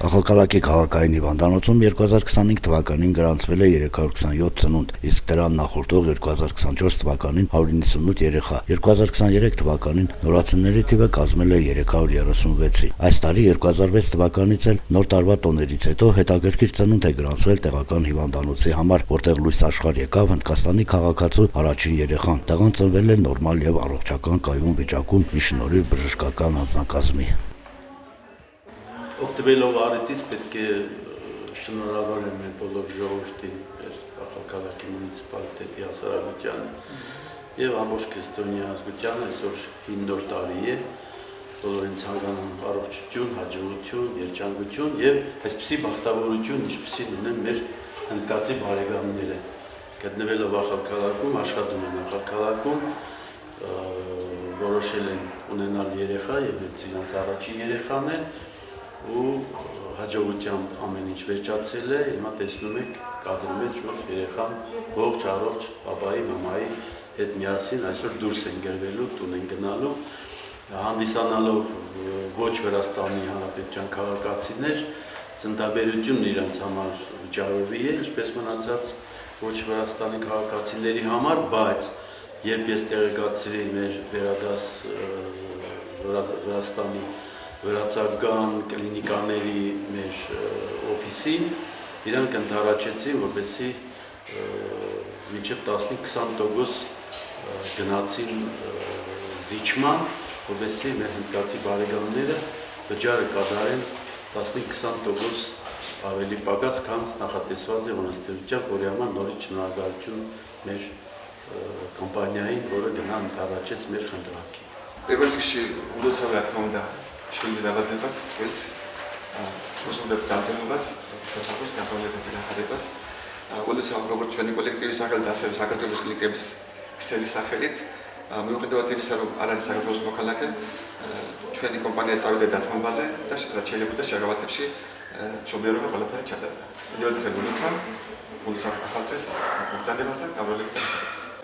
Ախալքալակի քաղաքային հիվանդանոցում 2025 թվականին գրանցվել է 327 ծնունդ, իսկ դրան նախորդող 2024 թվականին 198 երեխա։ 2023 թվականին նորածնների թիվը կազմել է 336-ի։ Այս տարի 2006 թվականից էլ նոր տարվա տոներից հետո հետաքրքիր ծնունդ է գրանցվել տեղական հիվանդանոցի համար, որտեղ լույս աշխարհ եկավ Հնդկաստանի քաղաքացու առաջին երեխան։ Տղան ծնվել է նորմալ եւ առողջական կայուն վիճակում՝ ի շնորհիվ բժշկական անձնակազմի։ Օգտվելով առիթից պետք է շնորհավորեմ մեր բոլոր ժողովրդին, մեր Ախալքալակի մունիցիպալիտետի հասարակությանը եւ ամբողջ քրիստոնյա ազգությանը այսօր 5-րդ տարի է, բոլորին ցանկանում առողջություն, հաջողություն, երջանկություն եւ այսպիսի բախտավորություն, ինչպիսին ունեն մեր հնդկացի բարեկամները, գտնվելով Ախալքալակում, աշխատում են Ախալքալակում, որոշել են ունենալ երեխա եւ հենց իրենց առաջին երեխան է ու հաջողությամբ ամեն ինչ վերջացել է, հիմա տեսնում եք կադրի մեջ, որ երեխան ողջ առողջ պապայի, մամայի հետ միասին այսօր դուրս են գրվելու, տուն են գնալու, հանդիսանալով ոչ Վրաստանի Հանրապետության քաղաքացիներ, ծննդաբերությունն իրենց համար վճարովի է, ինչպես մնացած ոչ Վրաստանի քաղաքացիների համար, բայց երբ ես տեղեկացրի մեր վերադաս Վրաստանի վրացական կլինիկաների մեր օֆիսին, իրանք ընդառաջեցին, որպեսզի մինչև 15-20% գնացին զիջման, որպեսզի մեր հնդկացի բարեկամները վճարը կատարեն 15-20% ավելի պակաս, քան նախատեսված է օրենսդրությամբ, որի համար նորից շնորհակալություն մեր կոմպանիային, որը գնա ընդառաջեց մեր խնդրանքին։ Პირველ რიგში უდოცავ რა თქმა უნდა შვილის დაბადებას, წყვილს, უსურვებ დამტენობას, საფრთხის განყოფილებას და განხადებას. უდოცავ როგორც ჩვენი კოლექტივის სახელით, ასევე საქართველოს კოლექტივის ქსელის სახელით. მიუხედავად იმისა, რომ არ არის საქართველოს მოქალაქე, ჩვენი კომპანია წავიდა დათმობაზე და რაც შეიძლება შეგვავათებში მშობლიარობა ყველაფერი ჩატარდა. მივედით უდოცავ ახალ წელს მოგზადებას და გამრავლების განხადებას.